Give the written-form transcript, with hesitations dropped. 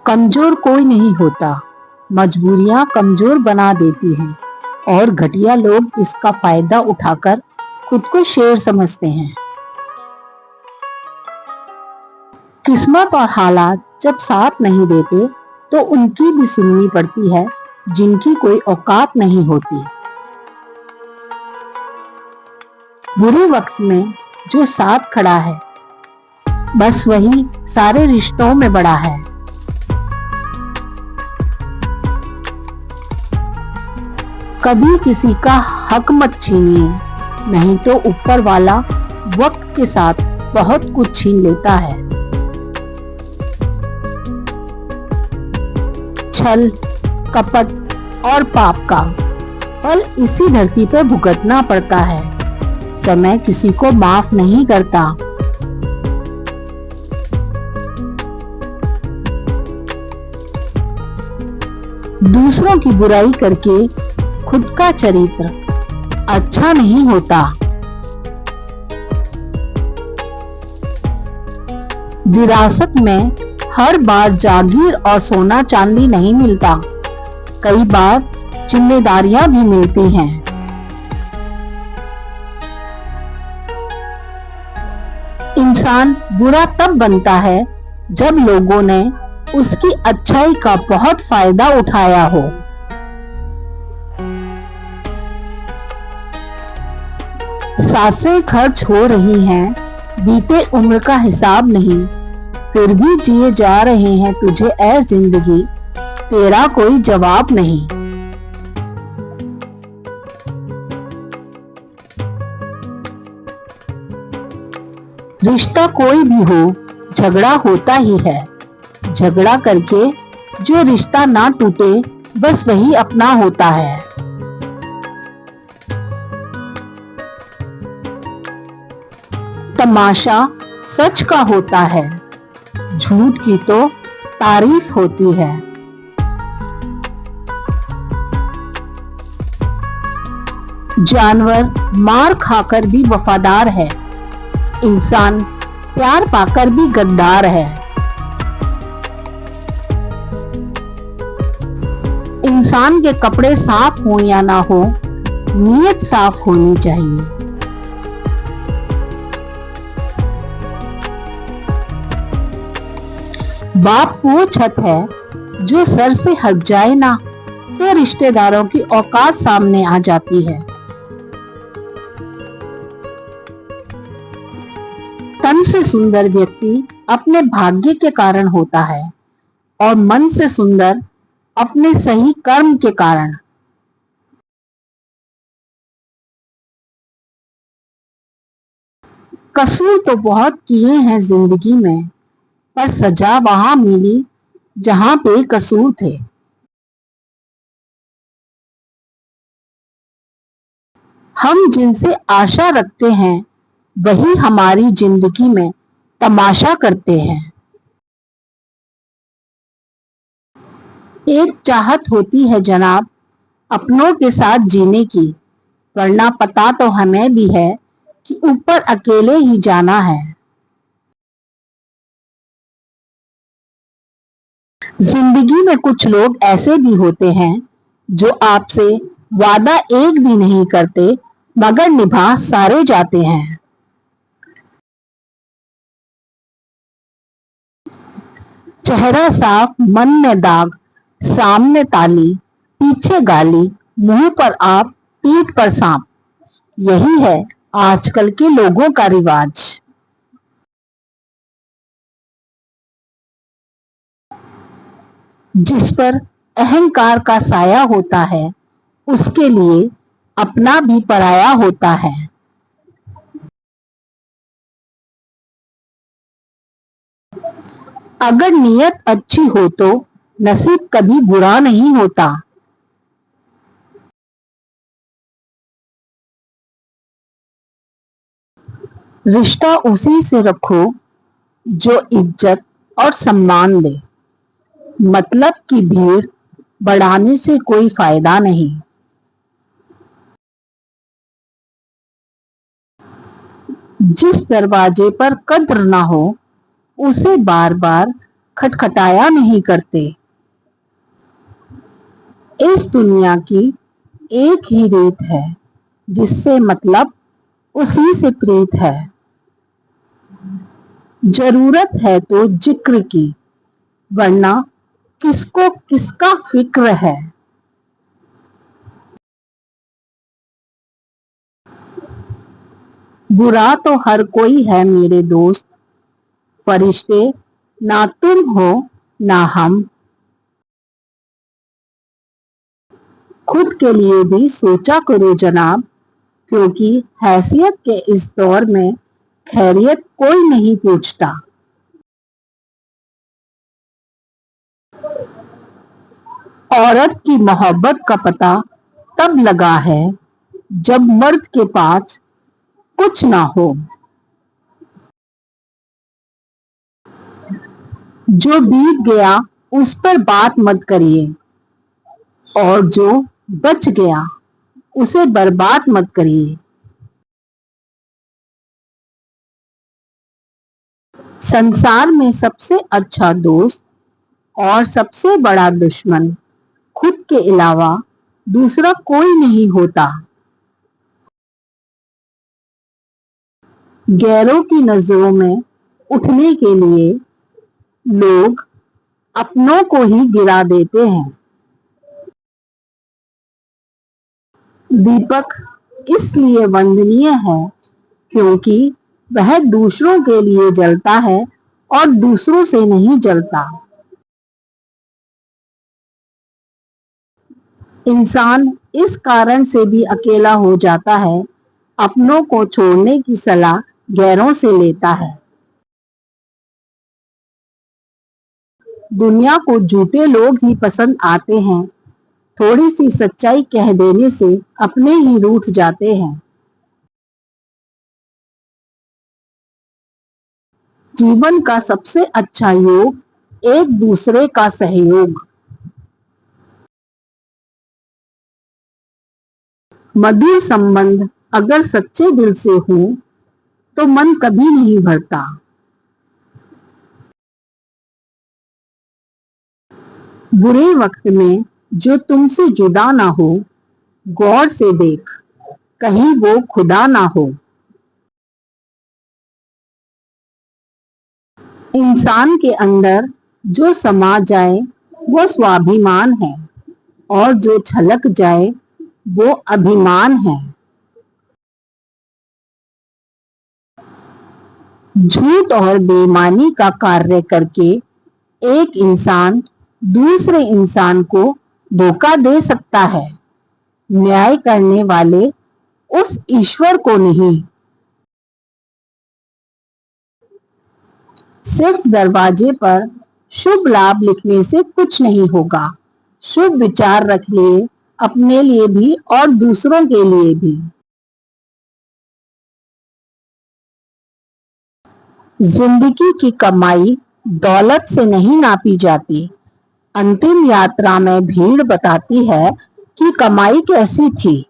कमजोर कोई नहीं होता, मजबूरियां कमजोर बना देती हैं और घटिया लोग इसका फायदा उठाकर खुद को शेर समझते हैं। किस्मत और हालात जब साथ नहीं देते तो उनकी भी सुननी पड़ती है जिनकी कोई औकात नहीं होती। बुरे वक्त में जो साथ खड़ा है बस वही सारे रिश्तों में बड़ा है। कभी किसी का हक मत छीनिए, नहीं तो ऊपर वाला वक्त के साथ बहुत कुछ छीन लेता है। छल, कपट और पाप का फल इसी धरती पर भुगतना पड़ता है। समय किसी को माफ नहीं करता। दूसरों की बुराई करके खुद का चरित्र अच्छा नहीं होता। विरासत में हर बार जागीर और सोना चांदी नहीं मिलता, कई बार जिम्मेदारियां भी मिलती हैं। इंसान बुरा तब बनता है जब लोगों ने उसकी अच्छाई का बहुत फायदा उठाया हो। सांसें खर्च हो रही हैं, बीते उम्र का हिसाब नहीं, फिर भी जिए जा रहे हैं तुझे ऐ जिंदगी, तेरा कोई जवाब नहीं। रिश्ता कोई भी हो, झगड़ा होता ही है। झगड़ा करके जो रिश्ता ना टूटे बस वही अपना होता है। तमाशा सच का होता है, झूठ की तो तारीफ होती है। जानवर मार खाकर भी वफादार है, इंसान प्यार पाकर भी गद्दार है। इंसान के कपड़े साफ हो या ना हो, नीयत साफ होनी चाहिए। बाप वो छत है जो सर से हट जाए ना तो रिश्तेदारों की औकात सामने आ जाती है। तन से सुंदर व्यक्ति अपने भाग्य के कारण होता है और मन से सुंदर अपने सही कर्म के कारण। कसूर तो बहुत किए हैं जिंदगी में, पर सजा वहां मिली जहां बेकसूर थे। हम जिनसे आशा रखते हैं वही हमारी जिंदगी में तमाशा करते हैं। एक चाहत होती है जनाब अपनों के साथ जीने की, वरना पता तो हमें भी है कि ऊपर अकेले ही जाना है। जिंदगी में कुछ लोग ऐसे भी होते हैं जो आपसे वादा एक भी नहीं करते मगर निभा सारे जाते हैं। चेहरा साफ मन में दाग, सामने ताली पीछे गाली, मुंह पर आप पीठ पर सांप, यही है आजकल के लोगों का रिवाज। जिस पर अहंकार का साया होता है उसके लिए अपना भी पराया होता है। अगर नीयत अच्छी हो तो नसीब कभी बुरा नहीं होता। रिश्ता उसी से रखो जो इज्जत और सम्मान दे, मतलब की भीड़ बढ़ाने से कोई फायदा नहीं। जिस दरवाजे पर कद्र ना हो उसे बार बार खटखटाया नहीं करते। इस दुनिया की एक ही रीत है, जिससे मतलब उसी से प्रीत है। जरूरत है तो जिक्र की, वरना किसको किसका फिक्र है। बुरा तो हर कोई है मेरे दोस्त, फरिश्ते ना तुम हो ना हम। खुद के लिए भी सोचा करो जनाब, क्योंकि हैसियत के इस दौर में खैरियत कोई नहीं पूछता। औरत की मोहब्बत का पता तब लगा है जब मर्द के पास कुछ ना हो। जो बीत गया उस पर बात मत करिए, और जो बच गया उसे बर्बाद मत करिए। संसार में सबसे अच्छा दोस्त और सबसे बड़ा दुश्मन खुद के अलावा दूसरा कोई नहीं होता। गैरों की नजरों में उठने के लिए लोग अपनों को ही गिरा देते हैं। दीपक इसलिए वंदनीय है क्योंकि वह दूसरों के लिए जलता है और दूसरों से नहीं जलता। इंसान इस कारण से भी अकेला हो जाता है, अपनों को छोड़ने की सलाह गैरों से लेता है। दुनिया को झूठे लोग ही पसंद आते हैं, थोड़ी सी सच्चाई कह देने से अपने ही रूठ जाते हैं। जीवन का सबसे अच्छा योग एक दूसरे का सहयोग। मधुर संबंध अगर सच्चे दिल से हो तो मन कभी नहीं भरता। बुरे वक्त में जो तुमसे जुदा ना हो, गौर से देख, कहीं वो खुदा ना हो। इंसान के अंदर जो समा जाए वो स्वाभिमान है, और जो छलक जाए वो अभिमान है। झूठ और बेईमानी का कार्य करके एक इंसान दूसरे इंसान को धोखा दे सकता है, न्याय करने वाले उस ईश्वर को नहीं। सिर्फ दरवाजे पर शुभ लाभ लिखने से कुछ नहीं होगा। शुभ विचार रखिए, अपने लिए भी और दूसरों के लिए भी। जिंदगी की कमाई दौलत से नहीं नापी जाती। अंतिम यात्रा में भीड़ बताती है कि कमाई कैसी थी।